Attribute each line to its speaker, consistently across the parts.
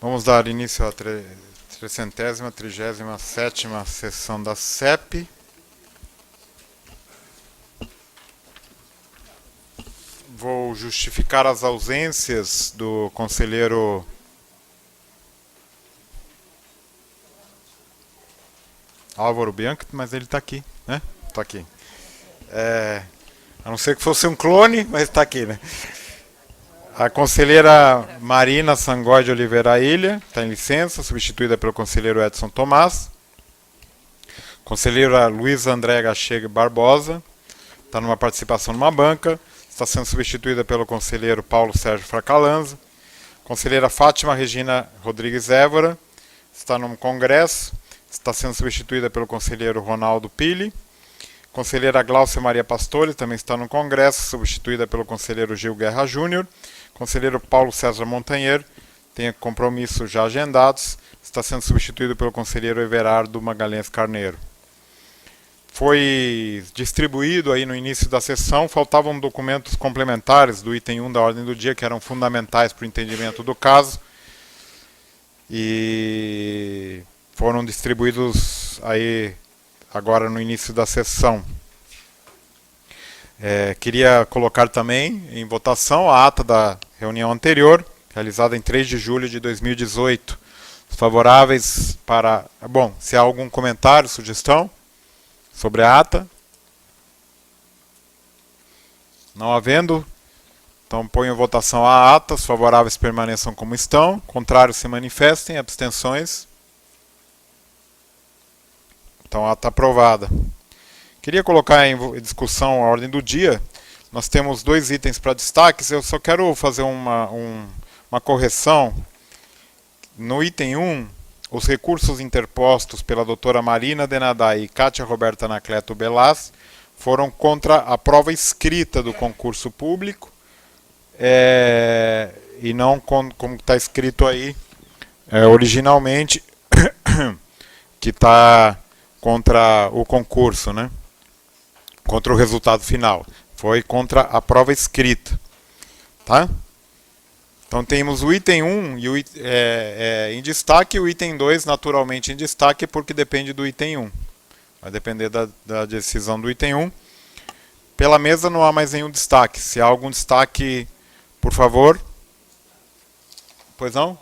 Speaker 1: Vamos dar início à 337ª sessão da CEP. Vou justificar as ausências do conselheiro Álvaro Bianchi, mas ele está aqui, né? Está aqui. A não ser que fosse um clone, mas está aqui, né? A conselheira Marina Sangói de Oliveira Ilha está em licença, substituída pelo conselheiro Edson Tomás. Conselheira Luísa André Gachega Barbosa está numa participação numa banca, está sendo substituída pelo conselheiro Paulo Sérgio Fracalanza. Conselheira Fátima Regina Rodrigues Évora está no congresso, está sendo substituída pelo conselheiro Ronaldo Pili. Conselheira Gláucia Maria Pastore também está no congresso, substituída pelo conselheiro Gil Guerra Júnior. Conselheiro Paulo César Montanher tem compromissos já agendados, está sendo substituído pelo conselheiro Everardo Magalhães Carneiro. Foi distribuído aí no início da sessão, faltavam documentos complementares do item 1 da ordem do dia, que eram fundamentais para o entendimento do caso, e foram distribuídos aí agora no início da sessão. Queria colocar também em votação a ata da reunião anterior, realizada em 3 de julho de 2018. Os favoráveis para... Bom, se há algum comentário, sugestão sobre a ata? Não havendo, então ponho em votação a ata. Os favoráveis permaneçam como estão, contrários se manifestem, abstenções. Então a ata aprovada. Queria colocar em discussão a ordem do dia. Nós temos 2 itens para destaques. Eu só quero fazer uma correção. No item 1, os recursos interpostos pela doutora Marina Denadai e Kátia Roberta Anacleto Belaz foram contra a prova escrita do concurso público, e não como está escrito aí originalmente, que está contra o concurso, né? Contra o resultado final. Foi contra a prova escrita. Tá? Então temos o item 1 e em destaque, o item 2 naturalmente em destaque, porque depende do item 1. Vai depender da decisão do item 1. Pela mesa não há mais nenhum destaque. Se há algum destaque, por favor. Pois não?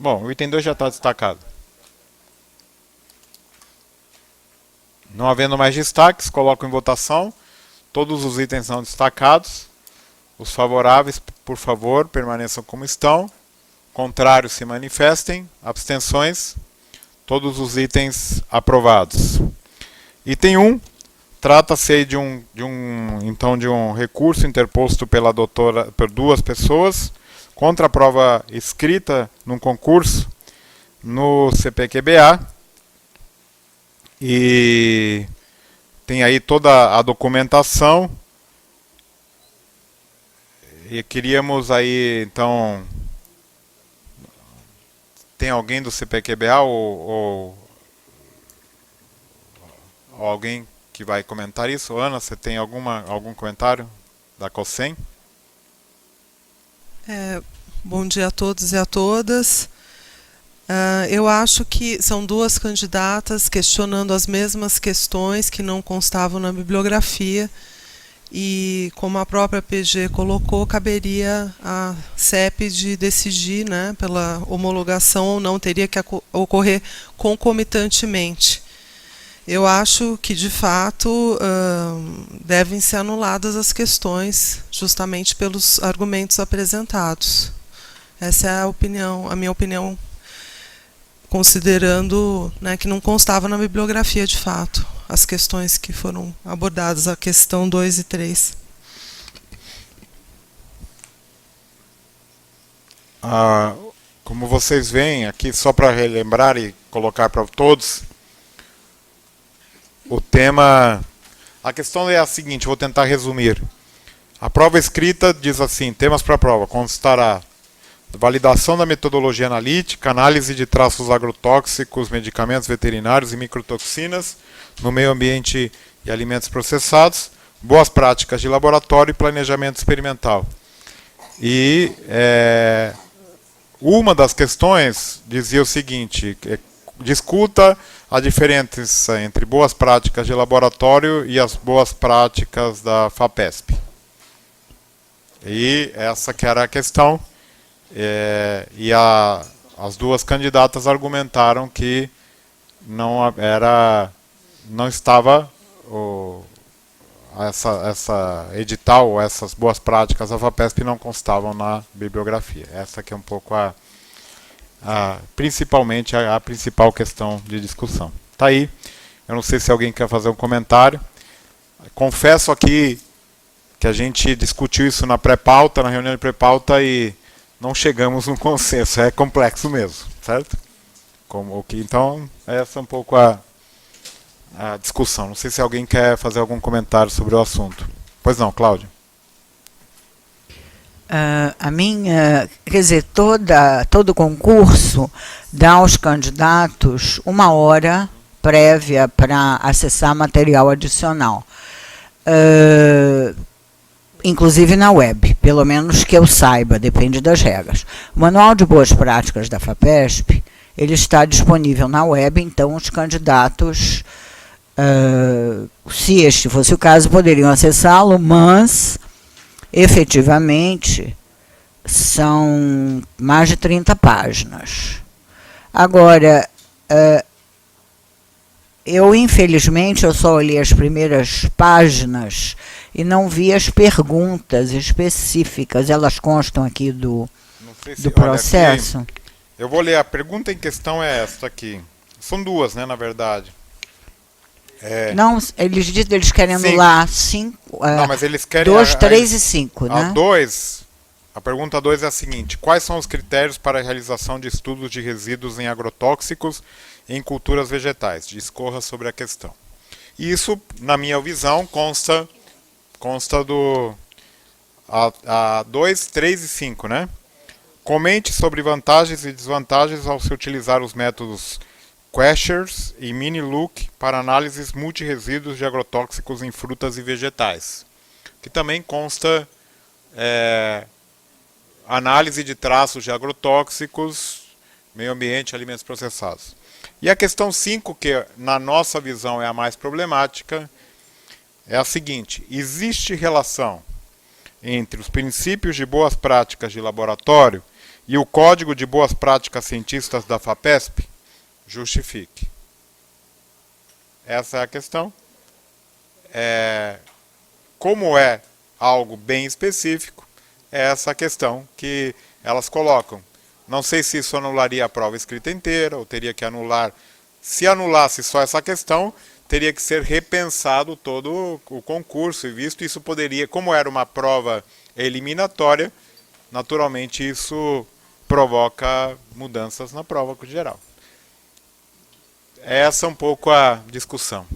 Speaker 1: Bom, o item 2 já está destacado. Não havendo mais destaques, coloco em votação. Todos os itens são destacados. Os favoráveis, por favor, permaneçam como estão. Contrários se manifestem. Abstenções. Todos os itens aprovados. Item 1. Trata-se de um recurso interposto por 2 pessoas contra a prova escrita num concurso no CPQBA. E tem aí toda a documentação. E queríamos aí, então... Tem alguém do CPQBA ou alguém que vai comentar isso? Ana, você tem algum comentário da COSEM?
Speaker 2: Bom dia a todos e a todas. Eu acho que são 2 candidatas questionando as mesmas questões que não constavam na bibliografia, e como a própria PG colocou, caberia a CEP de decidir, né, pela homologação ou não, teria que ocorrer concomitantemente. Eu acho que, de fato, devem ser anuladas as questões, justamente pelos argumentos apresentados. Essa é a minha opinião, considerando, né, que não constava na bibliografia, de fato, as questões que foram abordadas, a questão 2 e 3.
Speaker 1: Como vocês veem, aqui só para relembrar e colocar para todos, o tema... A questão é a seguinte, vou tentar resumir. A prova escrita diz assim, temas para a prova, constará validação da metodologia analítica, análise de traços agrotóxicos, medicamentos veterinários e microtoxinas no meio ambiente e alimentos processados, boas práticas de laboratório e planejamento experimental. E Uma das questões dizia o seguinte: discuta a diferença entre boas práticas de laboratório e as boas práticas da FAPESP. E essa que era a questão. As duas candidatas argumentaram que não estava essa edital, essas boas práticas da FAPESP não constavam na bibliografia. Essa que é um pouco principalmente a principal questão de discussão. Tá aí. Eu não sei se alguém quer fazer um comentário. Confesso aqui que a gente discutiu isso na pré-pauta, na reunião de pré-pauta, e não chegamos num consenso. É complexo mesmo, certo? Então, essa é um pouco a discussão. Não sei se alguém quer fazer algum comentário sobre o assunto. Pois não, Cláudia.
Speaker 3: Quer dizer, todo concurso dá aos candidatos 1 hora prévia para acessar material adicional. Inclusive na web, pelo menos que eu saiba, depende das regras. O Manual de Boas Práticas da FAPESP, ele está disponível na web, então os candidatos, se este fosse o caso, poderiam acessá-lo, mas, efetivamente, são mais de 30 páginas. Agora, infelizmente, eu só olhei as primeiras páginas e não vi as perguntas específicas. Elas constam aqui do processo.
Speaker 1: Aqui, eu vou ler. A pergunta em questão é esta aqui. São duas, né, na verdade.
Speaker 3: Não, eles querem anular 5.
Speaker 1: Não, mas eles querem
Speaker 3: 2, 3 e 5, né?
Speaker 1: A pergunta 2 é a seguinte: quais são os critérios para a realização de estudos de resíduos em agrotóxicos em culturas vegetais? Discorra sobre a questão. E isso, na minha visão, consta do 2, 3 e 5, né? Comente sobre vantagens e desvantagens ao se utilizar os métodos Quashers e Mini-Look para análises multiresíduos de agrotóxicos em frutas e vegetais. Que também consta análise de traços de agrotóxicos, meio ambiente e alimentos processados. E a questão 5, que na nossa visão é a mais problemática, é a seguinte: existe relação entre os princípios de boas práticas de laboratório e o Código de Boas Práticas Científicas da FAPESP? Justifique. Essa é a questão. Como é algo bem específico, é essa questão que elas colocam. Não sei se isso anularia a prova escrita inteira, ou teria que anular. Se anulasse só essa questão, teria que ser repensado todo o concurso, e visto isso poderia, como era uma prova eliminatória, naturalmente isso provoca mudanças na prova geral. Essa é um pouco a discussão.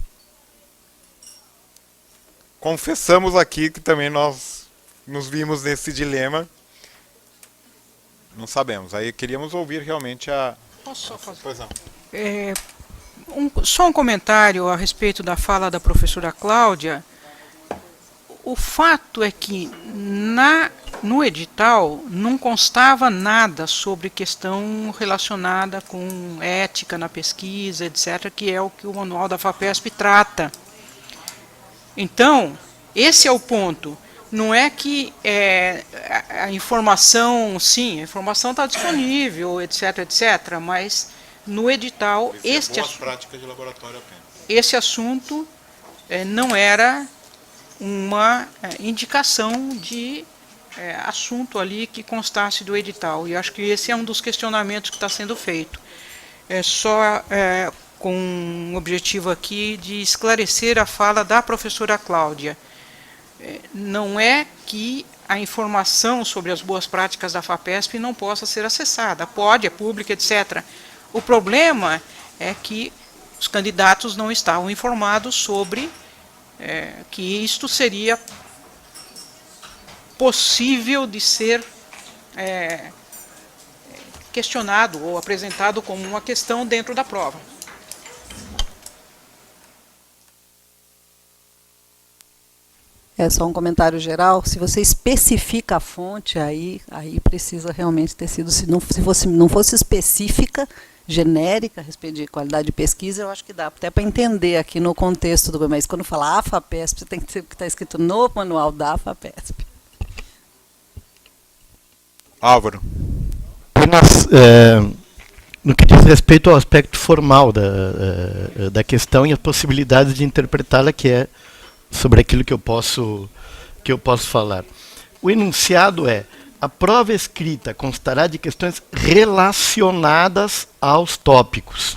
Speaker 1: Confessamos aqui que também nós nos vimos nesse dilema. Não sabemos. Aí queríamos ouvir realmente a...
Speaker 4: Posso só fazer?
Speaker 1: Pois não.
Speaker 4: Só um comentário a respeito da fala da professora Cláudia. O fato é que no edital não constava nada sobre questão relacionada com ética na pesquisa, etc., que é o que o manual da FAPESP trata. Então, esse é o ponto. Não é que a informação, sim, a informação está disponível, etc., etc., mas no edital esse assunto não era uma indicação de assunto ali que constasse do edital. E acho que esse é um dos questionamentos que está sendo feito. Só com o objetivo aqui de esclarecer a fala da professora Cláudia. Não é que a informação sobre as boas práticas da FAPESP não possa ser acessada. Pode, é pública, etc. O problema é que os candidatos não estavam informados sobre que isto seria possível de ser questionado ou apresentado como uma questão dentro da prova.
Speaker 5: É só um comentário geral. Se você especifica a fonte, aí precisa realmente ter sido, se não fosse específica, genérica a respeito de qualidade de pesquisa, eu acho que dá até para entender aqui no contexto do, mas quando fala AFAPESP, tem que ser o que está escrito no manual da AFAPESP.
Speaker 1: Álvaro.
Speaker 6: Apenas no que diz respeito ao aspecto formal da questão e as possibilidades de interpretá-la, que é sobre aquilo que eu posso falar. O enunciado é: a prova escrita constará de questões relacionadas aos tópicos.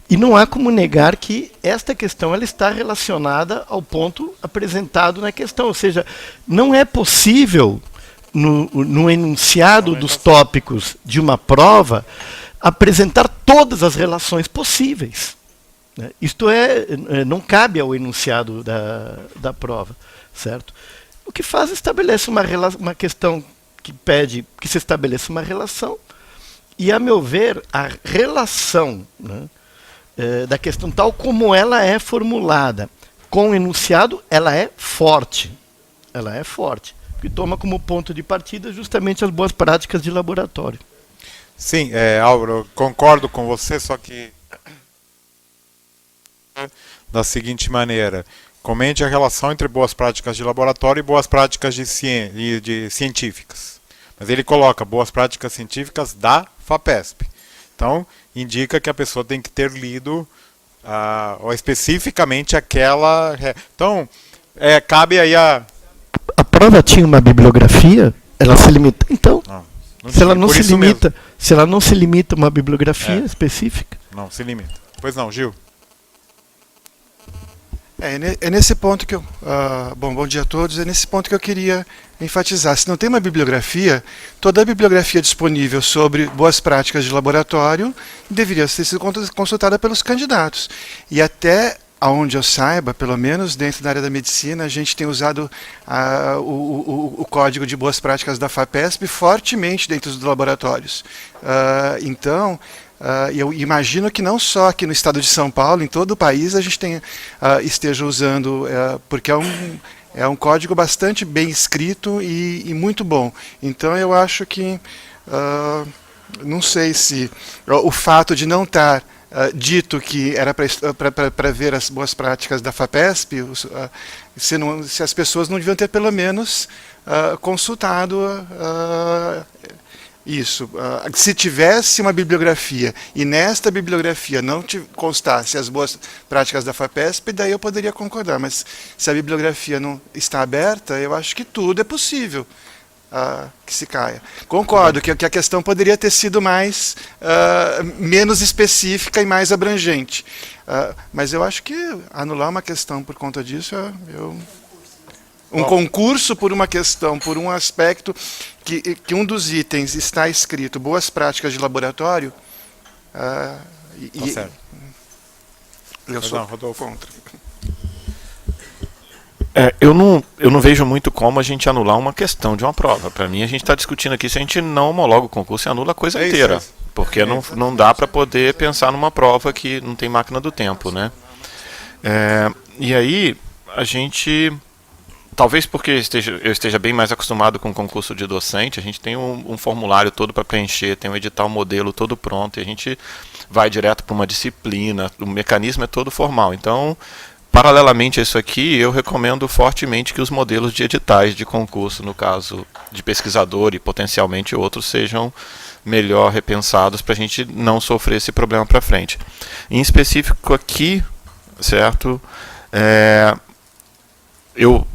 Speaker 6: E não há como negar que esta questão ela está relacionada ao ponto apresentado na questão. Ou seja, não é possível, no enunciado dos tópicos de uma prova, apresentar todas as relações possíveis. Isto não cabe ao enunciado da prova, certo? O que faz, estabelece uma questão que pede que se estabeleça uma relação, e, a meu ver, a relação, né, da questão tal como ela é formulada com o enunciado, ela é forte. Ela é forte, que toma como ponto de partida justamente as boas práticas de laboratório.
Speaker 1: Sim, Álvaro, eu concordo com você, só que da seguinte maneira: comente a relação entre boas práticas de laboratório e boas práticas de científicas. Mas ele coloca boas práticas científicas da FAPESP. Então, indica que a pessoa tem que ter lido ou especificamente aquela. Então, cabe aí a.
Speaker 6: A prova tinha uma bibliografia? Ela se limita. Então, se ela não se limita a uma bibliografia específica?
Speaker 1: Não, se limita. Pois não, Gil?
Speaker 7: É nesse ponto que eu... bom dia a todos. É nesse ponto que eu queria enfatizar. Se não tem uma bibliografia, toda a bibliografia disponível sobre boas práticas de laboratório deveria ter sido consultada pelos candidatos. E até aonde eu saiba, pelo menos dentro da área da medicina, a gente tem usado o código de boas práticas da FAPESP fortemente dentro dos laboratórios. Então, eu imagino que não só aqui no estado de São Paulo, em todo o país, a gente esteja usando, porque é um código bastante bem escrito e muito bom. Então, eu acho que, não sei se o fato de não estar dito que era para ver as boas práticas da FAPESP, se as pessoas não deviam ter pelo menos consultado isso. Se tivesse uma bibliografia e nesta bibliografia não constasse as boas práticas da FAPESP, daí eu poderia concordar, mas se a bibliografia não está aberta, eu acho que tudo é possível que se caia. Concordo que a questão poderia ter sido menos específica e mais abrangente. Mas eu acho que anular uma questão por conta disso, um concurso por uma questão, por um aspecto que um dos itens está escrito boas práticas de laboratório,
Speaker 1: certo.
Speaker 7: Eu sou contra.
Speaker 8: Eu não vejo muito como a gente anular uma questão de uma prova. Para mim, a gente está discutindo aqui se a gente não homologa o concurso e anula a coisa inteira. Porque não dá para poder pensar numa prova que não tem máquina do tempo, né? E aí, a gente... Talvez porque eu esteja bem mais acostumado com o concurso de docente, a gente tem um formulário todo para preencher, tem um edital modelo todo pronto, e a gente vai direto para uma disciplina, o mecanismo é todo formal. Então... Paralelamente a isso aqui, eu recomendo fortemente que os modelos de editais de concurso, no caso de pesquisador e potencialmente outros, sejam melhor repensados para a gente não sofrer esse problema para frente. Em específico aqui, certo?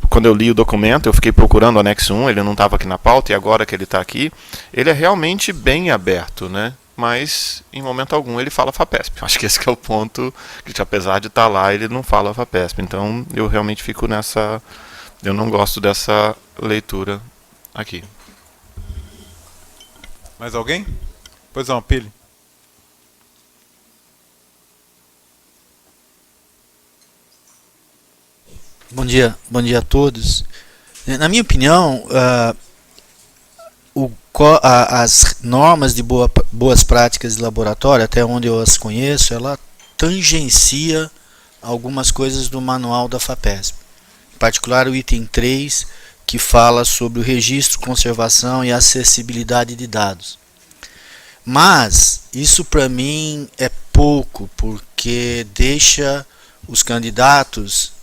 Speaker 8: Quando eu li o documento, eu fiquei procurando o anexo 1, ele não estava aqui na pauta, e agora que ele está aqui, ele é realmente bem aberto, né? Mas em momento algum ele fala FAPESP. Acho que esse que é o ponto, que apesar de estar lá, ele não fala FAPESP. Então eu realmente fico nessa... Eu não gosto dessa leitura aqui.
Speaker 1: Mais alguém? Pois não, Pili.
Speaker 9: Bom dia a todos. Na minha opinião, as normas de boas práticas de laboratório, até onde eu as conheço, ela tangencia algumas coisas do manual da FAPESP. particular o item 3, que fala sobre o registro, conservação e acessibilidade de dados. Mas isso para mim é pouco, porque deixa os candidatos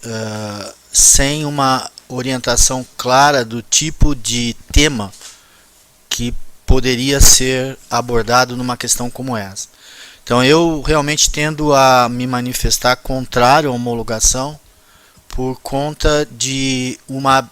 Speaker 9: sem uma orientação clara do tipo de tema que poderia ser abordado numa questão como essa. Então eu realmente tendo a me manifestar contrário à homologação por conta de uma...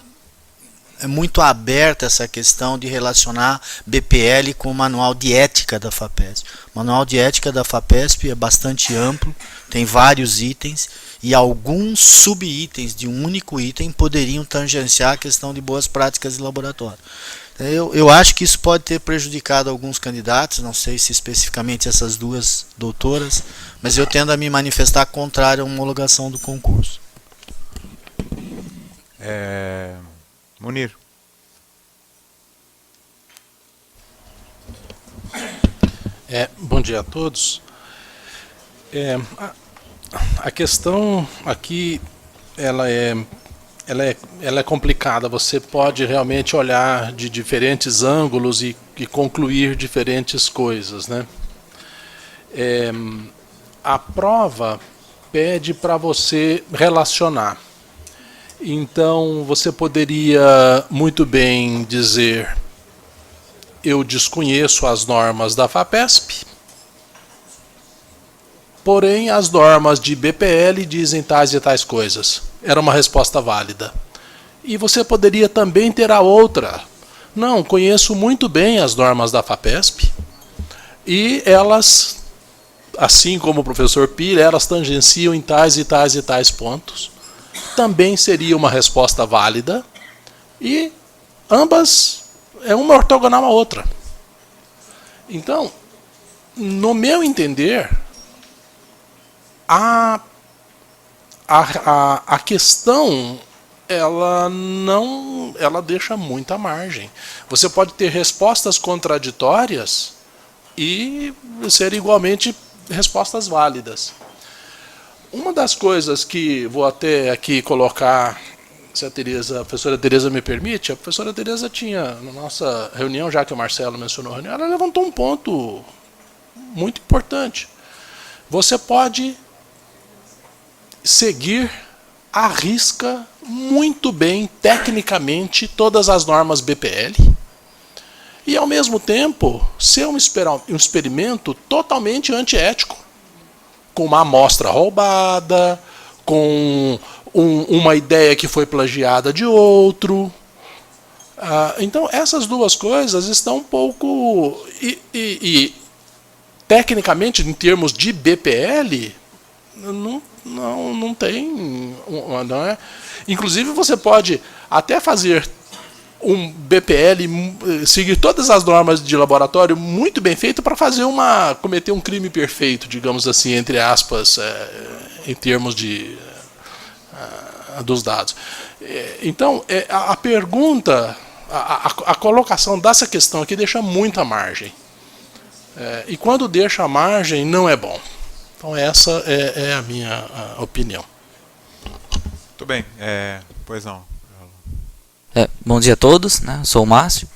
Speaker 9: É muito aberta essa questão de relacionar BPL com o manual de ética da FAPESP. O manual de ética da FAPESP é bastante amplo, tem vários itens, e alguns subitens de um único item poderiam tangenciar a questão de boas práticas de laboratório. Eu acho que isso pode ter prejudicado alguns candidatos, não sei se especificamente essas duas doutoras, mas eu tendo a me manifestar contrário à homologação do concurso.
Speaker 1: Munir.
Speaker 10: Bom dia a todos. A questão aqui ela é complicada. Você pode realmente olhar de diferentes ângulos e concluir diferentes coisas, né? A prova pede para você relacionar. Então você poderia muito bem dizer: eu desconheço as normas da FAPESP, porém as normas de BPL dizem tais e tais coisas. Era uma resposta válida. E você poderia também ter a outra: não, conheço muito bem as normas da FAPESP e elas, assim como o professor Pira, elas tangenciam em tais e tais e tais pontos. Também seria uma resposta válida, e ambas é uma ortogonal à outra. Então, no meu entender, a questão ela deixa muita margem. Você pode ter respostas contraditórias e ser igualmente respostas válidas. Uma das coisas que vou até aqui colocar, se a professora Tereza me permite, a professora Tereza tinha, na nossa reunião, já que o Marcelo mencionou a reunião, ela levantou um ponto muito importante. Você pode seguir à risca muito bem, tecnicamente, todas as normas BPL e, ao mesmo tempo, ser um experimento totalmente antiético, com uma amostra roubada, com uma ideia que foi plagiada de outro. Então, essas duas coisas estão um pouco... E tecnicamente, em termos de BPL, não tem... Não é. Inclusive, você pode até fazer um BPL, seguir todas as normas de laboratório muito bem feito para cometer um crime perfeito, digamos assim, entre aspas, em termos dos dados. Então, a pergunta, a colocação dessa questão aqui deixa muita margem. E quando deixa a margem, não é bom. Então, essa é a minha opinião.
Speaker 1: Muito bem. Pois não.
Speaker 11: Bom dia a todos, né? Eu sou o Márcio.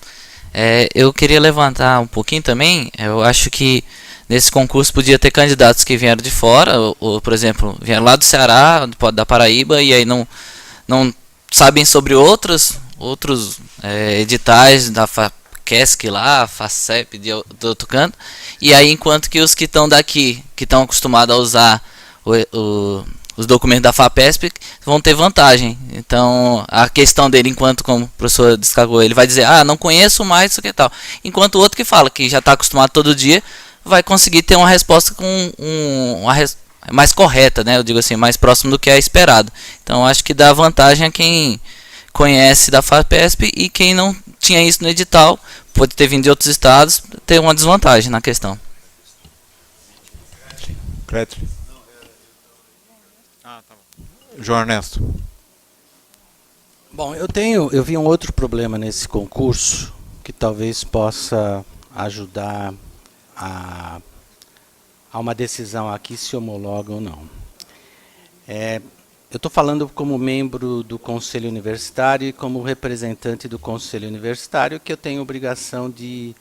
Speaker 11: Eu queria levantar um pouquinho também. Eu acho que nesse concurso podia ter candidatos que vieram de fora, ou por exemplo, vieram lá do Ceará, da Paraíba, e aí não sabem sobre outros editais da FAQESC lá, FACEP, de outro canto, e aí enquanto que os que estão daqui, que estão acostumados a usar os documentos da FAPESP, vão ter vantagem. Então, a questão dele, enquanto, como o professor descarregou, ele vai dizer, não conheço mais isso que tal. Enquanto o outro que fala, que já está acostumado todo dia, vai conseguir ter uma resposta mais correta, né? Eu digo assim, mais próximo do que é esperado. Então, acho que dá vantagem a quem conhece da FAPESP, e quem não tinha isso no edital, pode ter vindo de outros estados, ter uma desvantagem na questão.
Speaker 1: Crédito. João Ernesto.
Speaker 12: Bom, eu vi um outro problema nesse concurso que talvez possa ajudar a uma decisão aqui se homologa ou não. eu estou falando como membro do Conselho Universitário e como representante do Conselho Universitário, que eu tenho obrigação de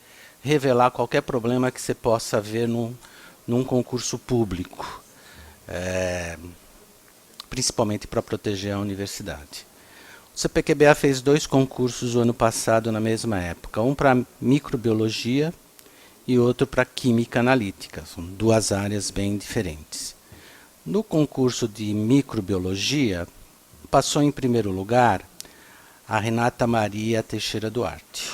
Speaker 12: revelar qualquer problema que você possa ver num concurso público, principalmente para proteger a universidade. O CPQBA fez 2 concursos o ano passado na mesma época, um para microbiologia e outro para química analítica. São 2 áreas bem diferentes. No concurso de microbiologia, passou em primeiro lugar a Renata Maria Teixeira Duarte,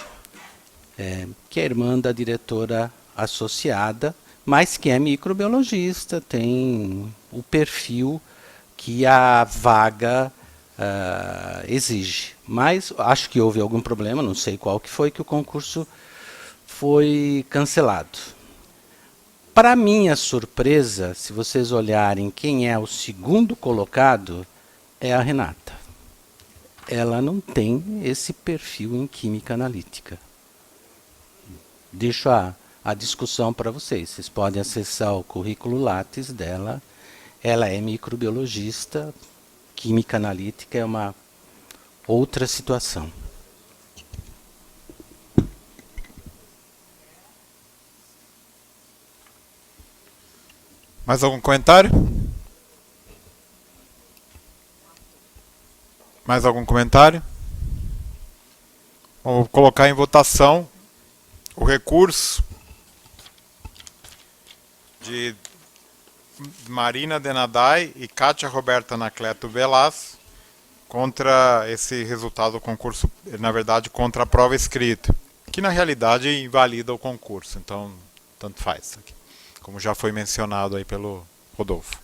Speaker 12: que é irmã da diretora associada, mas que é microbiologista, tem o perfil que a vaga exige. Mas acho que houve algum problema, não sei qual que foi, que o concurso foi cancelado. Para minha surpresa, se vocês olharem quem é o segundo colocado, é a Renata. Ela não tem esse perfil em química analítica. Deixo a discussão para vocês. Vocês podem acessar o currículo Lattes dela. Ela é microbiologista, química analítica é uma outra situação.
Speaker 1: Mais algum comentário? Mais algum comentário? Bom, vou colocar em votação o recurso de Marina Denadai e Kátia Roberta Anacleto Velas contra esse resultado do concurso, na verdade, contra a prova escrita, que na realidade invalida o concurso, então tanto faz aqui, como já foi mencionado aí pelo Rodolfo.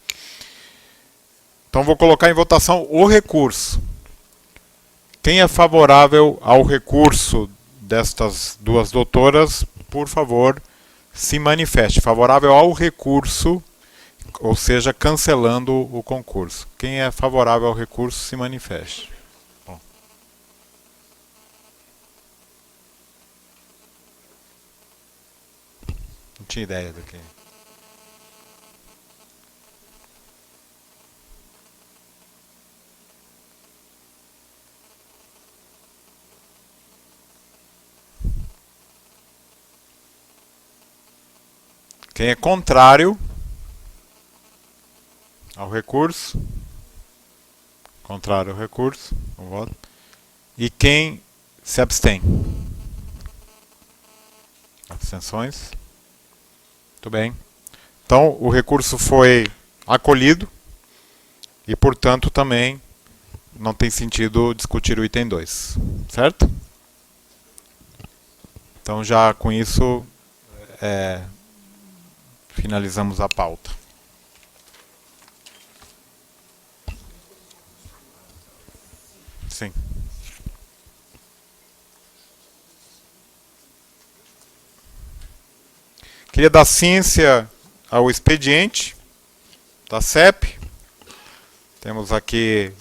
Speaker 1: Então vou colocar em votação o recurso. Quem é favorável ao recurso destas 2 doutoras, por favor, se manifeste. Favorável ao recurso, ou seja, cancelando o concurso. Quem é favorável ao recurso, se manifeste. Bom. Não tinha ideia do que... Quem é contrário ao recurso? Contrário ao recurso, um voto. E quem se abstém? Abstenções? Muito bem. Então, o recurso foi acolhido e, portanto, também não tem sentido discutir o item 2. Certo? Então, já com isso... finalizamos a pauta. Sim. Queria dar ciência ao expediente da CEP. Temos aqui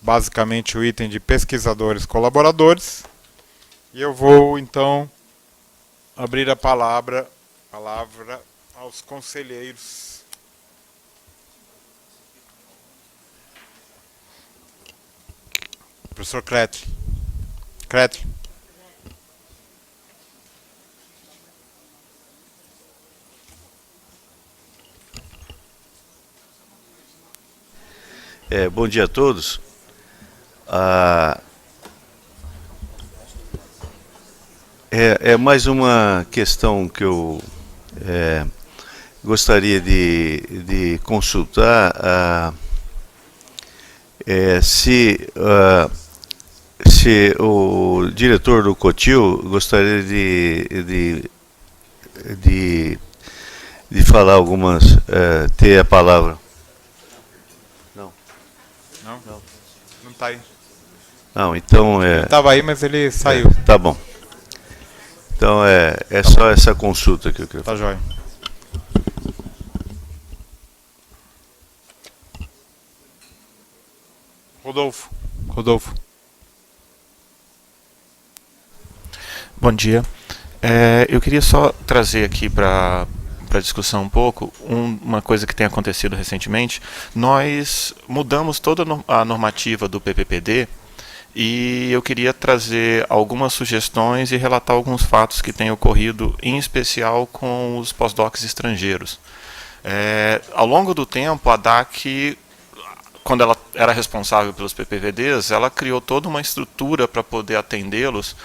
Speaker 1: basicamente o item de pesquisadores colaboradores. E eu vou então abrir a palavra aos conselheiros. Professor Kretli.
Speaker 13: Bom dia a todos. É mais uma questão que eu gostaria de consultar se o diretor do COTIL gostaria de falar algumas, ter a palavra.
Speaker 1: Não está aí.
Speaker 13: Não, então
Speaker 1: ele estava aí, mas ele saiu.
Speaker 13: Tá bom. Então tá só bom. Essa consulta que eu quero.
Speaker 1: Tá joia. Rodolfo.
Speaker 8: Bom dia. Eu queria só trazer aqui para para a discussão um pouco, uma coisa que tem acontecido recentemente, nós mudamos toda a normativa do PPPD e eu queria trazer algumas sugestões e relatar alguns fatos que têm ocorrido, em especial com os pós-docs estrangeiros. Ao longo do tempo, a DAC, quando ela era responsável pelos PPPDs, ela criou toda uma estrutura para poder atendê-los.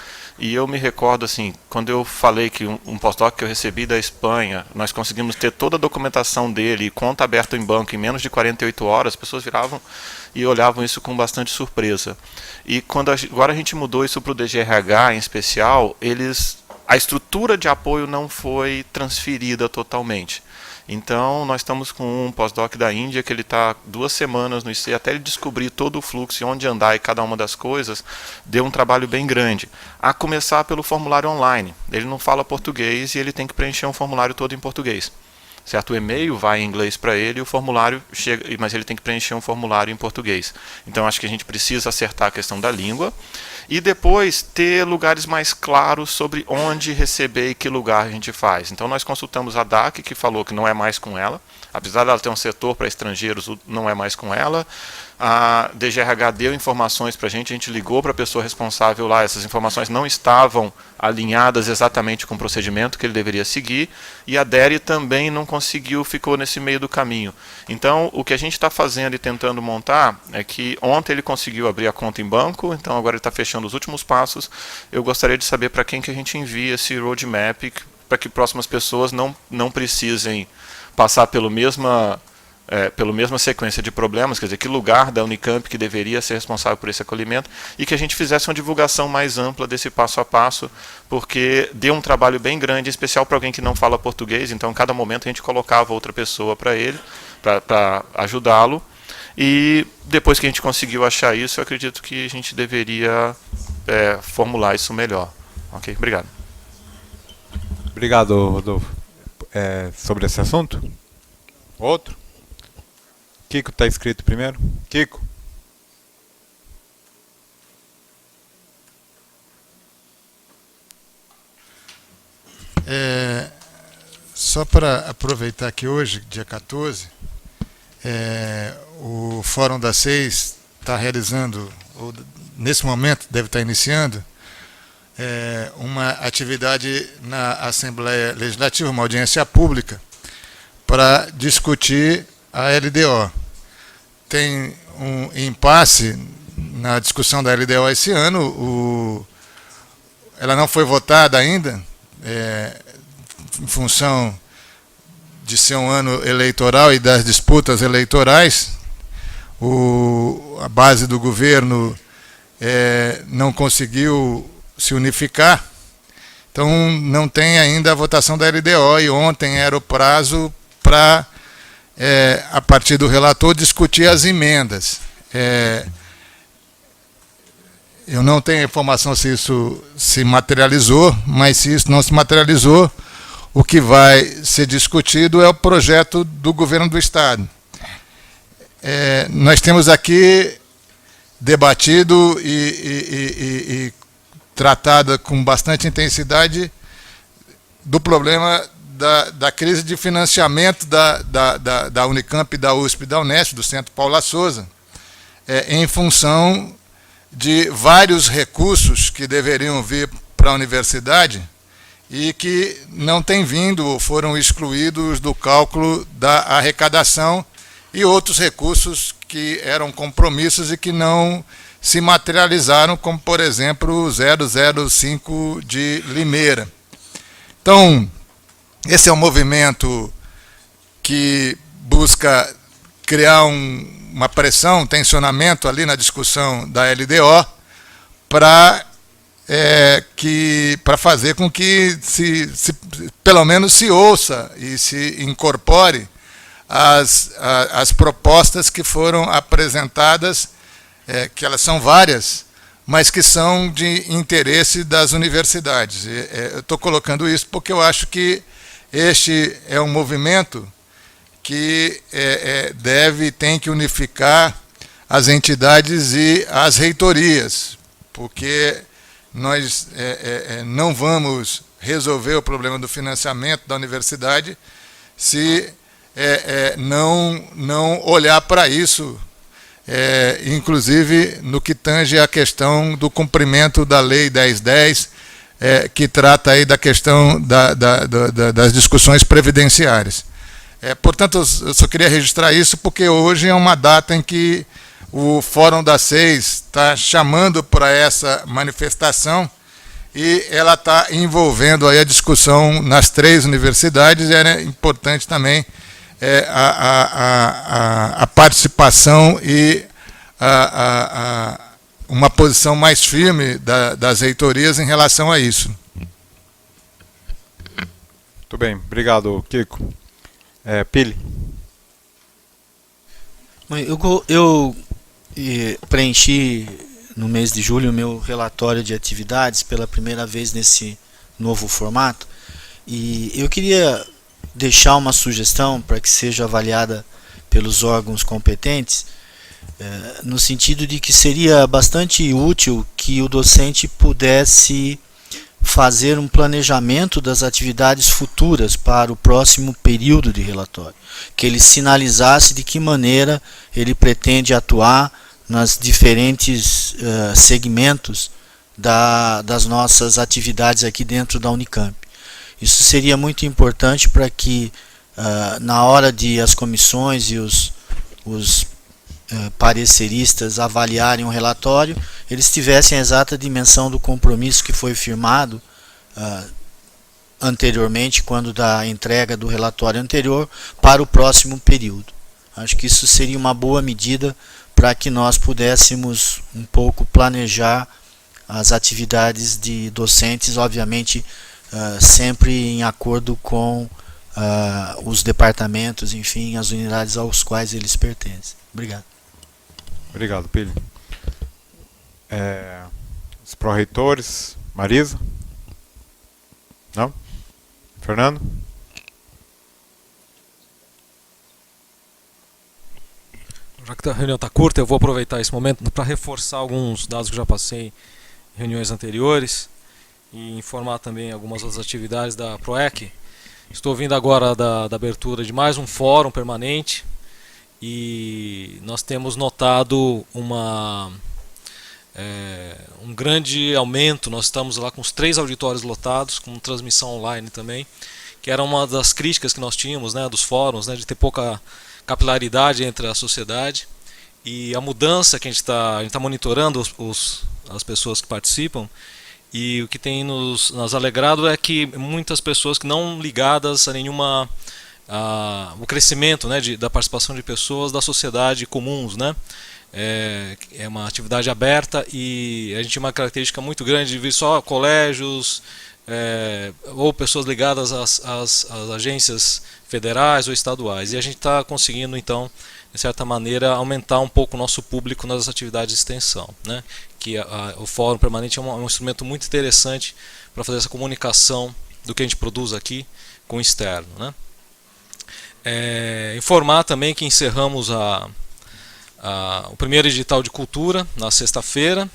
Speaker 8: E eu me recordo, assim, quando eu falei que um pós-doc que eu recebi da Espanha, nós conseguimos ter toda a documentação dele, conta aberta em banco em menos de 48 horas, as pessoas viravam e olhavam isso com bastante surpresa. E quando agora a gente mudou isso para o DGRH em especial, a estrutura de apoio não foi transferida totalmente. Então, nós estamos com um pós-doc da Índia que ele está 2 semanas no IC, até ele descobrir todo o fluxo e onde andar e cada uma das coisas, deu um trabalho bem grande. A começar pelo formulário online. Ele não fala português e ele tem que preencher um formulário todo em português. Certo? O e-mail vai em inglês para ele e o formulário chega, mas ele tem que preencher um formulário em português. Então, acho que a gente precisa acertar a questão da língua. E depois ter lugares mais claros sobre onde receber e que lugar a gente faz. Então nós consultamos a DAC, que falou que não é mais com ela, apesar dela ter um setor para estrangeiros, não é mais com ela. A DGRH deu informações para a gente ligou para a pessoa responsável lá, essas informações não estavam alinhadas exatamente com o procedimento que ele deveria seguir, e a DERE também não conseguiu, ficou nesse meio do caminho. Então, o que a gente está fazendo e tentando montar é que ontem ele conseguiu abrir a conta em banco, então agora ele está fechando os últimos passos. Eu gostaria de saber para quem que a gente envia esse roadmap, para que próximas pessoas não precisem passar pela mesma sequência de problemas, quer dizer, que lugar da Unicamp que deveria ser responsável por esse acolhimento, e que a gente fizesse uma divulgação mais ampla desse passo a passo, porque deu um trabalho bem grande, em especial para alguém que não fala português, então, em cada momento a gente colocava outra pessoa para ele, para ajudá-lo, e depois que a gente conseguiu achar isso, eu acredito que a gente deveria formular isso melhor. Ok? Obrigado.
Speaker 1: Obrigado, Rodolfo. Sobre esse assunto? Outro? Kiko está inscrito primeiro. Kiko.
Speaker 14: Só para aproveitar que hoje, dia 14, o Fórum das 6 está realizando, ou nesse momento deve estar iniciando, uma atividade na Assembleia Legislativa, uma audiência pública, para discutir a LDO. Tem um impasse na discussão da LDO esse ano, ela não foi votada ainda, em função de ser um ano eleitoral e das disputas eleitorais. A base do governo não conseguiu se unificar, então não tem ainda a votação da LDO, e ontem era o prazo para, a partir do relator, discutir as emendas. Eu não tenho informação se isso se materializou, mas se isso não se materializou, o que vai ser discutido é o projeto do governo do Estado. Nós temos aqui debatido e tratado com bastante intensidade do problema da crise de financiamento da Unicamp, da USP e da Unesp, do Centro Paula Souza, em função de vários recursos que deveriam vir para a universidade e que não têm vindo ou foram excluídos do cálculo da arrecadação, e outros recursos que eram compromissos e que não se materializaram, como, por exemplo, o 005 de Limeira. Então, esse é um movimento que busca criar uma pressão, um tensionamento ali na discussão da LDO, para fazer com que pelo menos se ouça e se incorpore as propostas que foram apresentadas, que elas são várias, mas que são de interesse das universidades. Eu estou colocando isso porque eu acho que este é um movimento que tem que unificar as entidades e as reitorias, porque nós não vamos resolver o problema do financiamento da universidade se não olhar para isso, inclusive no que tange a questão do cumprimento da Lei 10.10, que trata aí da questão das discussões previdenciárias. Portanto, eu só queria registrar isso porque hoje é uma data em que o Fórum da SEIS está chamando para essa manifestação e ela está envolvendo aí a discussão nas 3 universidades, e era importante também a participação e uma posição mais firme das reitorias em relação a isso.
Speaker 1: Muito bem, obrigado, Kiko. Pili.
Speaker 9: Eu preenchi no mês de julho o meu relatório de atividades pela primeira vez nesse novo formato, e eu queria deixar uma sugestão para que seja avaliada pelos órgãos competentes, no sentido de que seria bastante útil que o docente pudesse fazer um planejamento das atividades futuras para o próximo período de relatório, que ele sinalizasse de que maneira ele pretende atuar nas diferentes segmentos das nossas atividades aqui dentro da Unicamp. Isso seria muito importante para que, na hora de as comissões e os pareceristas avaliarem o relatório, eles tivessem a exata dimensão do compromisso que foi firmado anteriormente, quando da entrega do relatório anterior, para o próximo período. Acho que isso seria uma boa medida para que nós pudéssemos um pouco planejar as atividades de docentes, obviamente sempre em acordo com os departamentos, enfim, as unidades aos quais eles pertencem. Obrigado.
Speaker 1: Obrigado, Pili. Os pró-reitores, Marisa? Não? Fernando?
Speaker 15: Já que a reunião está curta, eu vou aproveitar esse momento para reforçar alguns dados que já passei em reuniões anteriores e informar também algumas outras atividades da PROEC. Estou vindo agora da abertura de mais um fórum permanente e nós temos notado um grande aumento. Nós estamos lá com os 3 auditórios lotados, com transmissão online também, que era uma das críticas que nós tínhamos, né, dos fóruns, né, de ter pouca capilaridade entre a sociedade, e a mudança que a gente está monitorando as pessoas que participam, e o que tem nos alegrado é que muitas pessoas que não ligadas a nenhuma o crescimento, né, da participação de pessoas da sociedade comuns, né, é uma atividade aberta, e a gente tem uma característica muito grande de vir só colégios ou pessoas ligadas às agências federais ou estaduais, e a gente está conseguindo então, de certa maneira, aumentar um pouco o nosso público nas atividades de extensão, né? Que o Fórum Permanente é um instrumento muito interessante para fazer essa comunicação do que a gente produz aqui com o externo, né? Informar também que encerramos o primeiro edital de cultura na sexta-feira,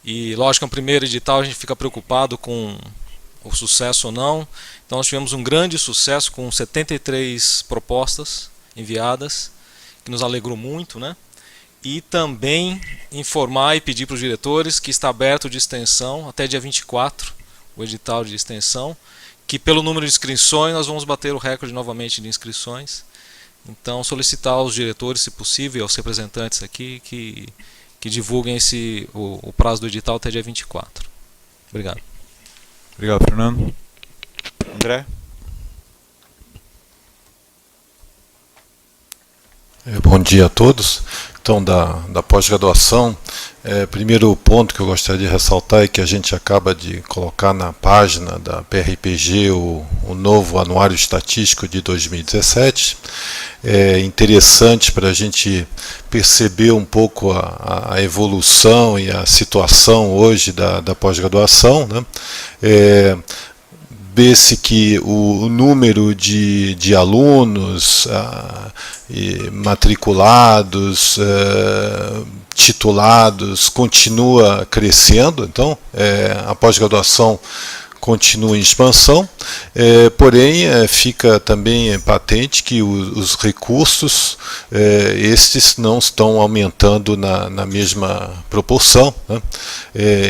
Speaker 15: e lógico que no primeiro edital a gente fica preocupado com o sucesso ou não. Então nós tivemos um grande sucesso com 73 propostas enviadas, que nos alegrou muito, né? E também informar e pedir para os diretores que está aberto de extensão até dia 24, o edital de extensão, que pelo número de inscrições nós vamos bater o recorde novamente de inscrições. Então solicitar aos diretores, se possível, aos representantes aqui, que divulguem o prazo do edital até dia 24. Obrigado.
Speaker 1: Obrigado, Fernando. André?
Speaker 16: Bom dia a todos. Então, da pós-graduação, primeiro ponto que eu gostaria de ressaltar é que a gente acaba de colocar na página da PRPG o novo Anuário Estatístico de 2017. É interessante para a gente perceber um pouco a evolução e a situação hoje da pós-graduação, né? Vê-se que o número de alunos matriculados, titulados, continua crescendo. Então, a pós-graduação continua em expansão, porém fica também patente que os recursos, estes não estão aumentando na mesma proporção, né?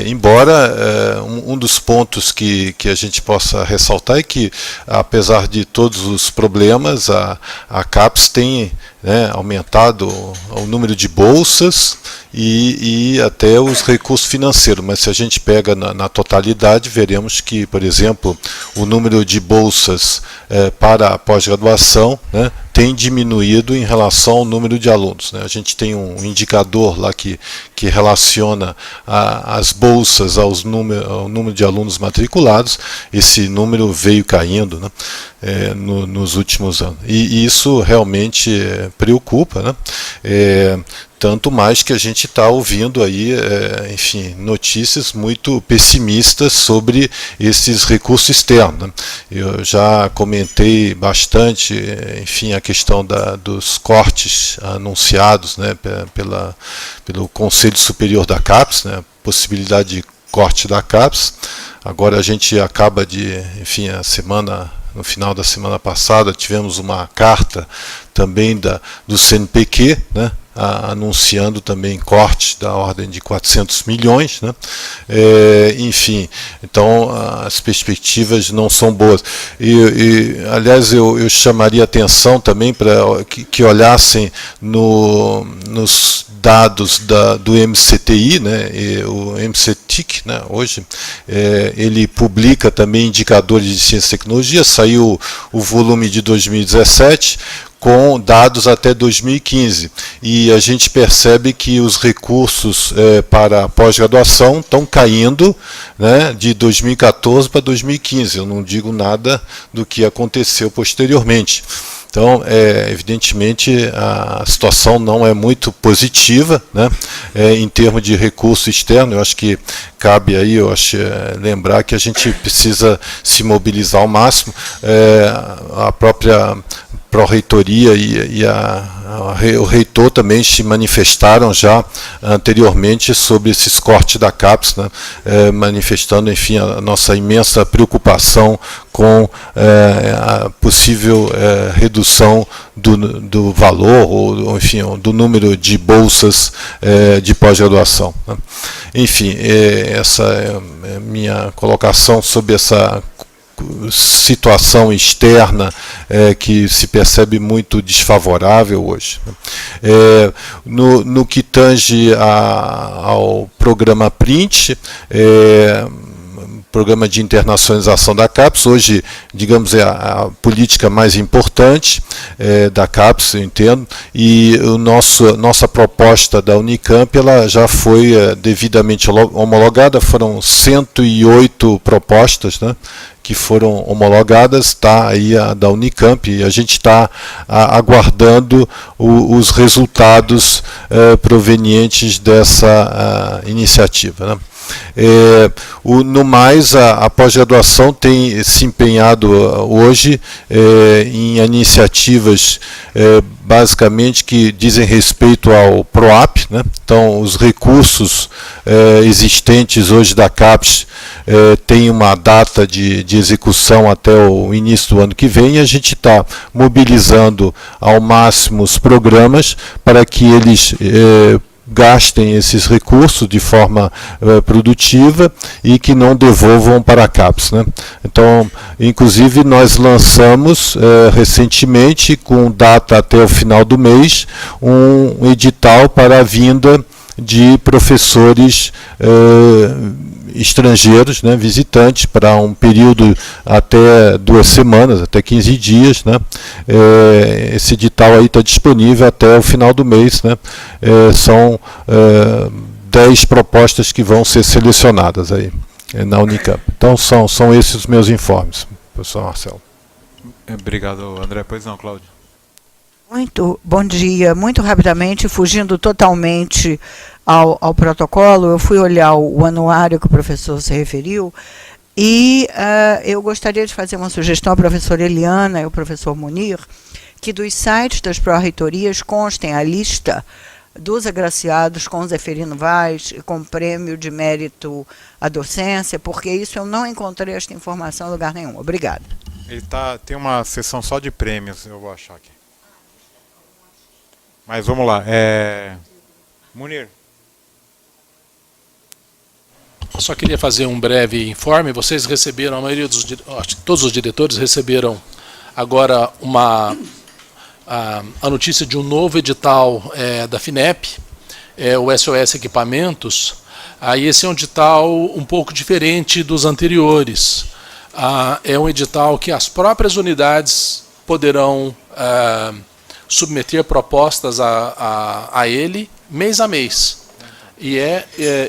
Speaker 16: Embora um dos pontos que a gente possa ressaltar é que, apesar de todos os problemas, a CAPES tem, né, aumentado o número de bolsas e até os recursos financeiros, mas se a gente pega na totalidade, veremos que, por exemplo, o número de bolsas para a pós-graduação, né, tem diminuído em relação ao número de alunos, né? A gente tem um indicador lá que relaciona as bolsas ao número de alunos matriculados. Esse número veio caindo, né, nos últimos anos. E isso realmente preocupa, né? Tanto mais que a gente está ouvindo aí, enfim, notícias muito pessimistas sobre esses recursos externos, né? Eu já comentei bastante, enfim, a questão dos cortes anunciados, né, pelo Conselho Superior da CAPES, né, possibilidade de corte da CAPES. Agora a gente acaba de, enfim, no final da semana passada, tivemos uma carta também do CNPq, né, anunciando também cortes da ordem de 400 milhões, né? Enfim, então as perspectivas não são boas. Aliás, eu chamaria atenção também para que olhassem nos dados do MCTI, né? O MCTIC, né? Hoje, ele publica também indicadores de ciência e tecnologia. Saiu o volume de 2017, com dados até 2015, e a gente percebe que os recursos para a pós-graduação estão caindo, né, de 2014 para 2015. Eu não digo nada do que aconteceu posteriormente. Então, evidentemente, a situação não é muito positiva, né, em termos de recurso externo. Eu acho que cabe aí, lembrar que a gente precisa se mobilizar ao máximo. A própria Pró-Reitoria e o reitor também se manifestaram já anteriormente sobre esses cortes da CAPES, né, manifestando, enfim, a nossa imensa preocupação com a possível redução do valor, ou enfim, do número de bolsas de pós-graduação, né. Enfim, essa é a minha colocação sobre essa situação externa que se percebe muito desfavorável hoje. No que tange ao programa PRINT, programa de internacionalização da CAPES, hoje, digamos, é a política mais importante da CAPES, eu entendo, e nossa proposta da Unicamp, ela já foi devidamente homologada. Foram 108 propostas, né, que foram homologadas, está aí a da Unicamp, e a gente está aguardando os resultados provenientes dessa iniciativa, né. No mais, a pós-graduação tem se empenhado hoje em iniciativas basicamente que dizem respeito ao PROAP, né? Então, os recursos existentes hoje da CAPES têm uma data de execução até o início do ano que vem, e a gente está mobilizando ao máximo os programas para que eles gastem esses recursos de forma produtiva e que não devolvam para a CAPES, né? Então, inclusive, nós lançamos recentemente, com data até o final do mês, um edital para a vinda de professores estrangeiros, né, visitantes, para um período até 2 semanas, até 15 dias, né. Esse edital aí está disponível até o final do mês, né. São 10 propostas que vão ser selecionadas aí na Unicamp. Então são esses os meus informes, professor Marcelo.
Speaker 1: Obrigado, André. Pois não, Cláudio.
Speaker 3: Muito bom dia. Muito rapidamente, fugindo totalmente ao protocolo, eu fui olhar o anuário que o professor se referiu, e eu gostaria de fazer uma sugestão à professora Eliana e ao professor Munir, que dos sites das pró-reitorias constem a lista dos agraciados com Zeferino Vaz e com prêmio de mérito à docência, porque isso eu não encontrei esta informação em lugar nenhum. Obrigada.
Speaker 1: Tem uma sessão só de prêmios, eu vou achar aqui. Mas vamos lá. Munir.
Speaker 10: Eu só queria fazer um breve informe. Vocês receberam, a maioria dos, acho que todos os diretores receberam agora a notícia de um novo edital da FINEP, o SOS Equipamentos. Aí esse é um edital um pouco diferente dos anteriores. É um edital que as próprias unidades poderão submeter propostas a ele mês a mês. E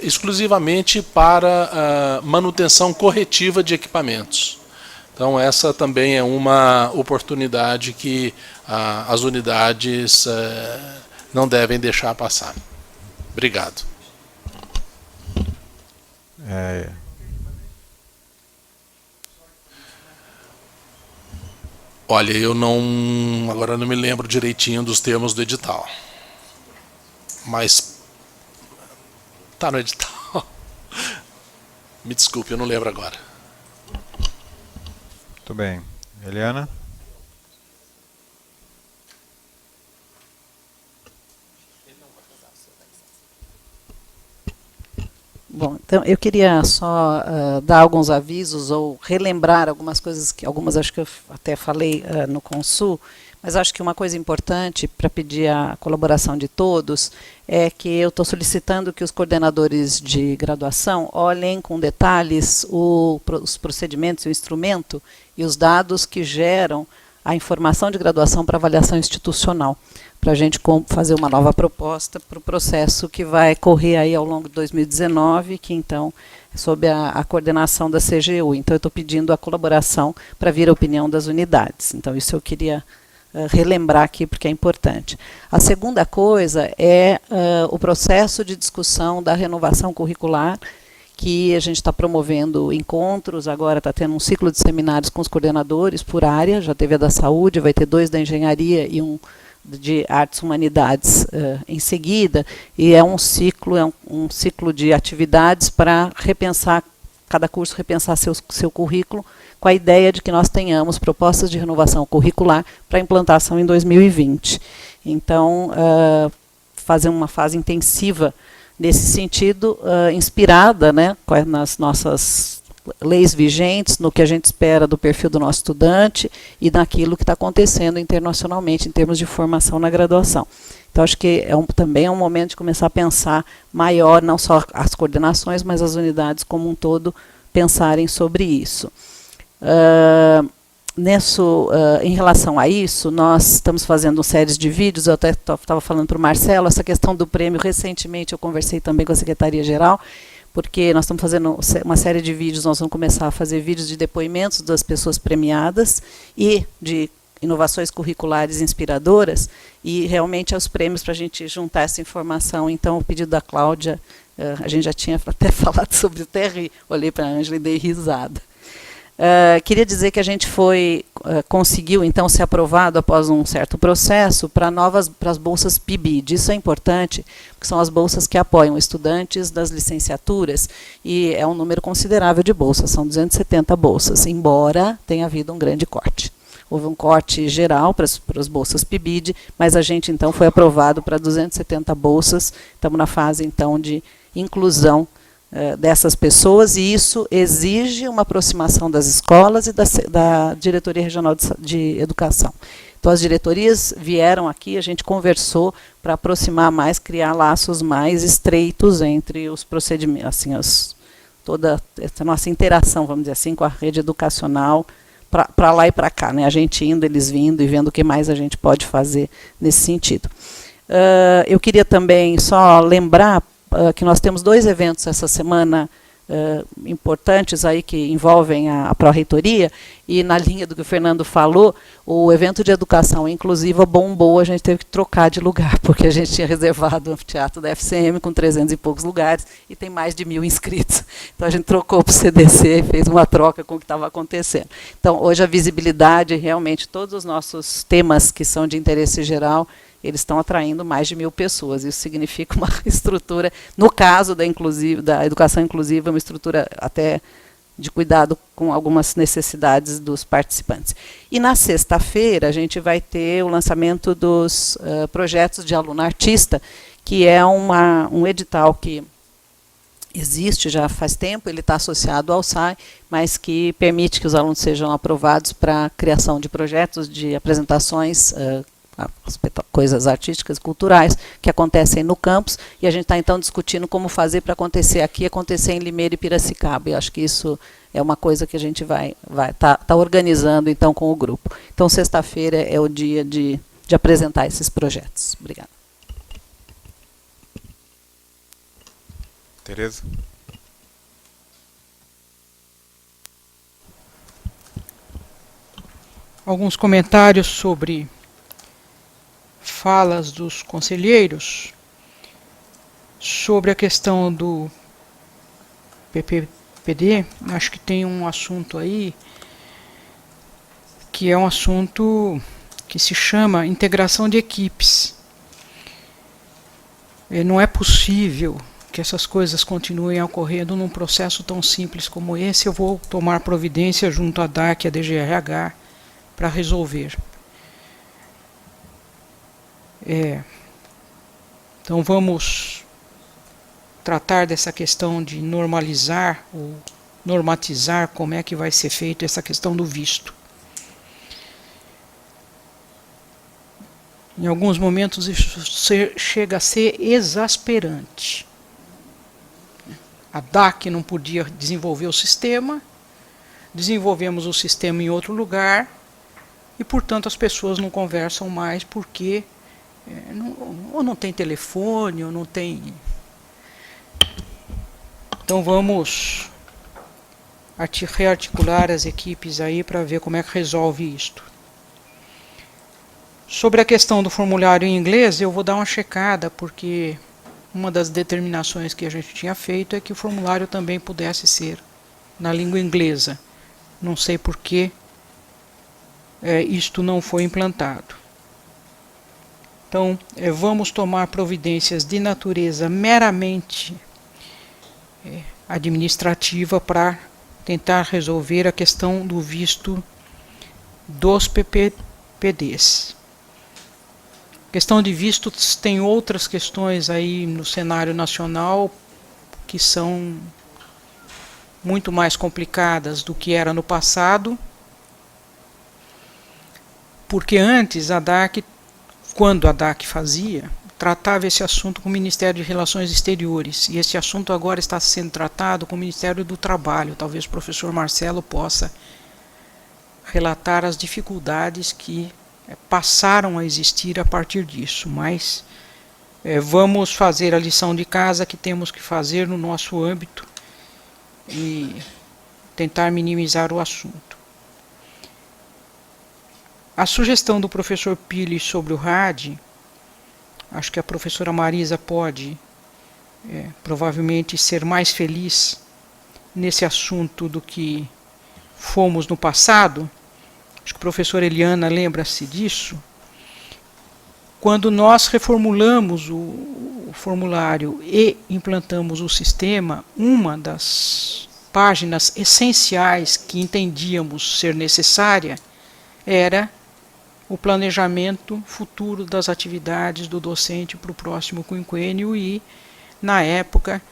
Speaker 10: exclusivamente para manutenção corretiva de equipamentos. Então essa também é uma oportunidade que as unidades não devem deixar passar. Obrigado. Olha, eu agora não me lembro direitinho dos termos do edital. Mas está no edital. Me desculpe, eu não lembro agora.
Speaker 1: Muito bem. Eliana?
Speaker 5: Bom, então eu queria só dar alguns avisos ou relembrar algumas coisas, algumas acho que eu até falei no Consul, mas acho que uma coisa importante para pedir a colaboração de todos é que eu estou solicitando que os coordenadores de graduação olhem com detalhes os procedimentos, o instrumento e os dados que geram a informação de graduação para avaliação institucional, para a gente fazer uma nova proposta para o processo que vai correr aí ao longo de 2019, que então é sob a coordenação da CGU. Então eu estou pedindo a colaboração para vir a opinião das unidades. Então isso eu queria relembrar aqui porque é importante. A segunda coisa é o processo de discussão da renovação curricular, que a gente está promovendo encontros, agora está tendo um ciclo de seminários com os coordenadores por área, já teve a da saúde, vai ter 2 da engenharia e um de artes e humanidades em seguida, e é um ciclo de atividades para repensar, cada curso repensar seu currículo, com a ideia de que nós tenhamos propostas de renovação curricular para implantação em 2020. Então, fazer uma fase intensiva nesse sentido, inspirada, né, nas nossas leis vigentes, no que a gente espera do perfil do nosso estudante e naquilo que está acontecendo internacionalmente em termos de formação na graduação. Então, acho que também é um momento de começar a pensar maior, não só as coordenações, mas as unidades como um todo pensarem sobre isso. Em relação a isso, nós estamos fazendo séries de vídeos, eu até estava falando para o Marcelo, essa questão do prêmio, recentemente eu conversei também com a Secretaria-Geral, porque nós estamos fazendo uma série de vídeos, nós vamos começar a fazer vídeos de depoimentos das pessoas premiadas e de inovações curriculares inspiradoras, e realmente os prêmios para a gente juntar essa informação. Então, o pedido da Cláudia, a gente já tinha até falado sobre o TRI, olhei para a Ângela e dei risada. Queria dizer que a gente conseguiu, então, ser aprovado após um certo processo para as bolsas PIBID. Isso é importante, porque são as bolsas que apoiam estudantes das licenciaturas, e é um número considerável de bolsas, são 270 bolsas, embora tenha havido um grande corte. Houve um corte geral para as bolsas PIBID, mas a gente, então, foi aprovado para 270 bolsas, estamos na fase, então, de inclusão dessas pessoas, e isso exige uma aproximação das escolas e da Diretoria Regional de Educação. Então, as diretorias vieram aqui, a gente conversou para aproximar mais, criar laços mais estreitos entre os procedimentos, assim, toda essa nossa interação, vamos dizer assim, com a rede educacional, para lá e para cá, né? A gente indo, eles vindo e vendo o que mais a gente pode fazer nesse sentido. Eu queria também só lembrar que nós temos 2 eventos essa semana importantes aí que envolvem a Pró-Reitoria, e na linha do que o Fernando falou, o evento de educação inclusiva bombou, a gente teve que trocar de lugar, porque a gente tinha reservado o anfiteatro da FCM com 300 e poucos lugares, e tem mais de 1000 inscritos. Então a gente trocou para o CDC, fez uma troca com o que estava acontecendo. Então hoje a visibilidade, realmente, todos os nossos temas que são de interesse geral, eles estão atraindo mais de 1.000 pessoas. Isso significa uma estrutura, no caso da educação inclusiva, uma estrutura até de cuidado com algumas necessidades dos participantes. E na sexta-feira a gente vai ter o lançamento dos projetos de aluno artista, que é um edital que existe já faz tempo, ele está associado ao SAI, mas que permite que os alunos sejam aprovados para a criação de projetos, de apresentações, coisas artísticas e culturais que acontecem no campus, e a gente está então discutindo como fazer para acontecer aqui, acontecer em Limeira e Piracicaba. Eu acho que isso é uma coisa que a gente vai tá organizando então com o grupo. Então sexta-feira é o dia de apresentar esses projetos. Obrigada.
Speaker 1: Tereza?
Speaker 4: Alguns comentários sobre falas dos conselheiros sobre a questão do PPPD. Acho que tem um assunto aí que é um assunto que se chama integração de equipes. Não é possível que essas coisas continuem ocorrendo num processo tão simples como esse. Eu vou tomar providência junto à DAC e à DGRH para resolver. Então vamos tratar dessa questão de normalizar ou normatizar como é que vai ser feito essa questão do visto. Em alguns momentos isso chega a ser exasperante. A DAC não podia desenvolver o sistema, desenvolvemos o sistema em outro lugar e, portanto, as pessoas não conversam mais porque ou não tem telefone, ou não tem... Então vamos rearticular as equipes aí para ver como é que resolve isto. Sobre a questão do formulário em inglês, eu vou dar uma checada, porque uma das determinações que a gente tinha feito é que o formulário também pudesse ser na língua inglesa. Não sei por que isto não foi implantado. Então, vamos tomar providências de natureza meramente administrativa para tentar resolver a questão do visto dos PPPDs. Questão de vistos, tem outras questões aí no cenário nacional que são muito mais complicadas do que era no passado, porque antes a DAC, quando a DAC fazia, tratava esse assunto com o Ministério de Relações Exteriores, e esse assunto agora está sendo tratado com o Ministério do Trabalho. Talvez o professor Marcelo possa relatar as dificuldades que passaram a existir a partir disso, mas vamos fazer a lição de casa que temos que fazer no nosso âmbito e tentar minimizar o assunto. A sugestão do professor Pili sobre o RAD, acho que a professora Marisa pode provavelmente ser mais feliz nesse assunto do que fomos no passado. Acho que a professora Eliana lembra-se disso. Quando nós reformulamos o formulário e implantamos o sistema, uma das páginas essenciais que entendíamos ser necessária era o planejamento futuro das atividades do docente para o próximo quinquênio, e, na época,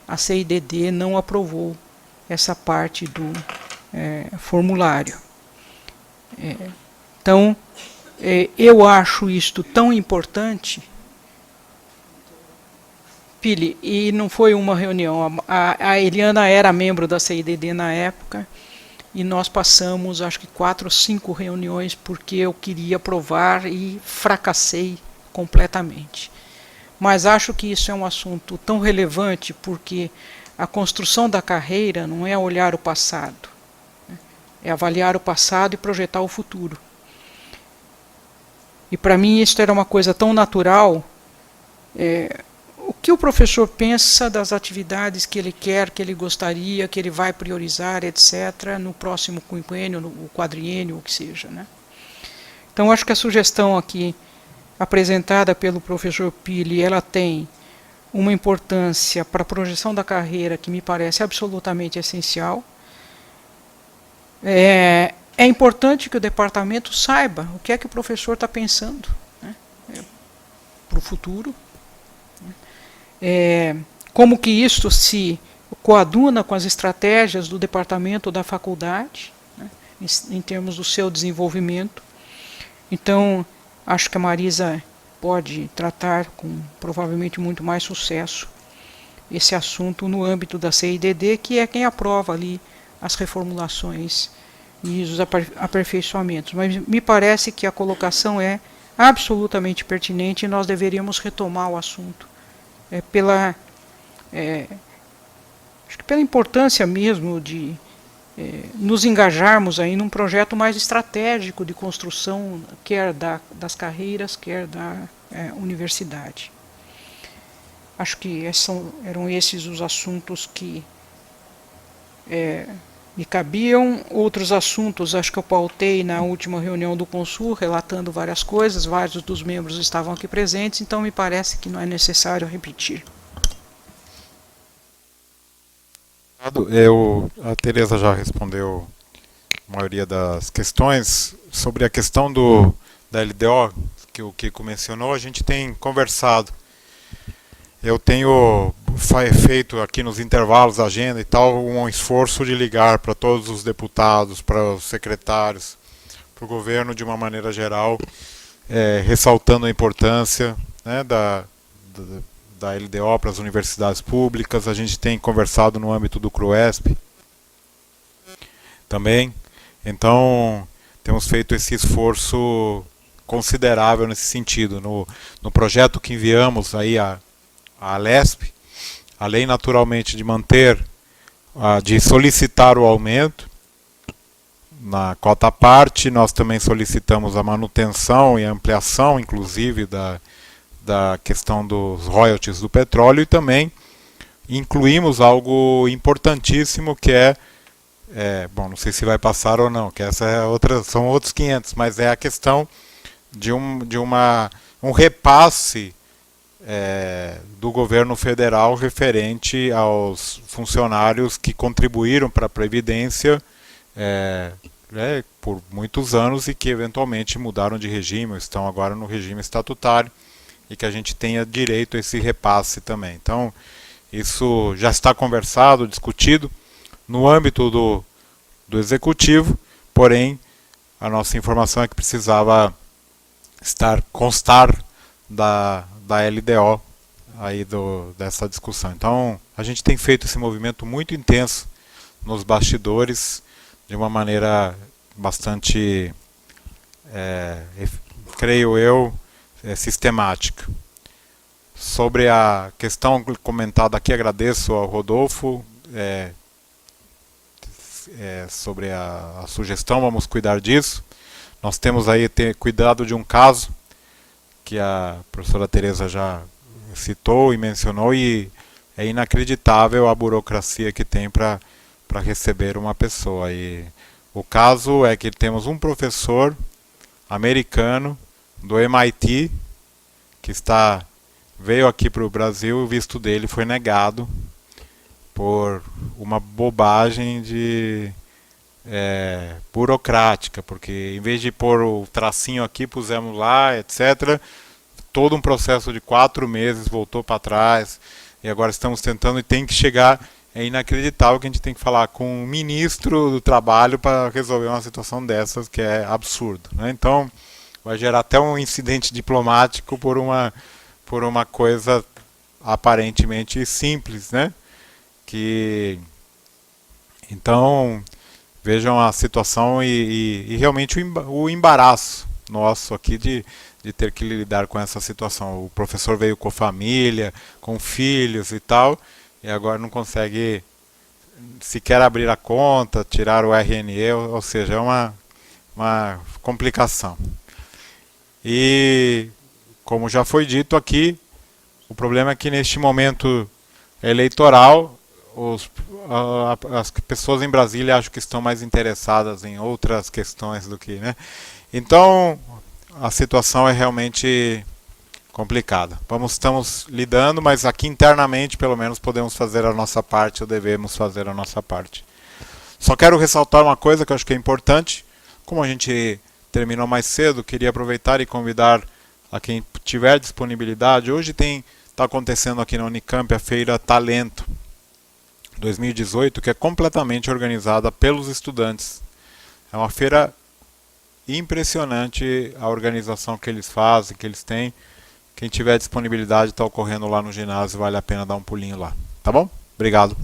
Speaker 4: a CIDD não aprovou essa parte do formulário. Então, eu acho isto tão importante, Pili, e não foi uma reunião. A Eliana era membro da CIDD na época, e nós passamos, acho que 4 ou 5 reuniões, porque eu queria aprovar e fracassei completamente. Mas acho que isso é um assunto tão relevante, porque a construção da carreira não é olhar o passado, é avaliar o passado e projetar o futuro. E para mim isso era uma coisa tão natural. O que o professor pensa das atividades que ele quer, que ele gostaria, que ele vai priorizar, etc., no próximo quinquênio, no quadriênio, o que seja, né? Então acho que a sugestão aqui apresentada pelo professor Pili, ela tem uma importância para a projeção da carreira que me parece absolutamente essencial. É importante que o departamento saiba o que é que o professor está pensando, né, para o futuro. Como que isto se coaduna com as estratégias do departamento da faculdade, né, em termos do seu desenvolvimento. Então, acho que a Marisa pode tratar com provavelmente muito mais sucesso esse assunto no âmbito da CIDD, que é quem aprova ali as reformulações e os aperfeiçoamentos. Mas me parece que a colocação é absolutamente pertinente e nós deveríamos retomar o assunto. Acho que pela importância mesmo de nos engajarmos aí num projeto mais estratégico de construção, quer das carreiras, quer da universidade. Acho que eram esses os assuntos que me cabiam. Outros assuntos acho que eu pautei na última reunião do Consul, relatando várias coisas, vários dos membros estavam aqui presentes, então me parece que não é necessário repetir.
Speaker 1: A Tereza já respondeu a maioria das questões. Sobre a questão da LDO, que o Kiko mencionou, a gente tem conversado. Eu tenho feito aqui nos intervalos da agenda e tal um esforço de ligar para todos os deputados, para os secretários, para o governo de uma maneira geral, ressaltando a importância, né, da LDO para as universidades públicas. A gente tem conversado no âmbito do CRUESP também. Então, temos feito esse esforço considerável nesse sentido. No projeto que enviamos aí à Alesp, além naturalmente de manter, de solicitar o aumento na cota parte, nós também solicitamos a manutenção e a ampliação, inclusive, da questão dos royalties do petróleo, e também incluímos algo importantíssimo que bom, não sei se vai passar ou não, que essa são outros 500, mas é a questão de um repasse do governo federal referente aos funcionários que contribuíram para a Previdência por muitos anos e que eventualmente mudaram de regime, estão agora no regime estatutário, e que a gente tenha direito a esse repasse também. Então, isso já está conversado, discutido no âmbito do Executivo, porém, a nossa informação é que precisava constar da LDO aí dessa discussão. Então, a gente tem feito esse movimento muito intenso nos bastidores, de uma maneira bastante, creio eu, sistemática. Sobre a questão comentada aqui, agradeço ao Rodolfo sobre a sugestão, vamos cuidar disso. Nós temos aí cuidado de um caso que a professora Tereza já citou e mencionou, e é inacreditável a burocracia que tem para receber uma pessoa. E o caso é que temos um professor americano do MIT que veio aqui para o Brasil, o visto dele foi negado por uma bobagem burocrática, porque em vez de pôr o tracinho aqui, pusemos lá, etc. Todo um processo de 4 meses voltou para trás, e agora estamos tentando, e tem que chegar. É inacreditável que a gente tem que falar com o ministro do Trabalho para resolver uma situação dessas, que é absurdo, né? Então, vai gerar até um incidente diplomático por uma coisa aparentemente simples, né? Então, vejam a situação e realmente o embaraço nosso aqui de ter que lidar com essa situação. O professor veio com família, com filhos e tal, e agora não consegue sequer abrir a conta, tirar o RNE, ou seja, é uma complicação. E, como já foi dito aqui, o problema é que neste momento eleitoral, as pessoas em Brasília acho que estão mais interessadas em outras questões do que, né? Então, a situação é realmente complicada. Estamos lidando, mas aqui internamente, pelo menos, podemos fazer a nossa parte, ou devemos fazer a nossa parte. Só quero ressaltar uma coisa que eu acho que é importante. Como a gente terminou mais cedo, queria aproveitar e convidar a quem tiver disponibilidade. Hoje está acontecendo aqui na Unicamp a Feira Talento 2018, que é completamente organizada pelos estudantes. É uma feira impressionante a organização que eles fazem, que eles têm. Quem tiver disponibilidade está ocorrendo lá no ginásio, vale a pena dar um pulinho lá. Tá bom? Obrigado.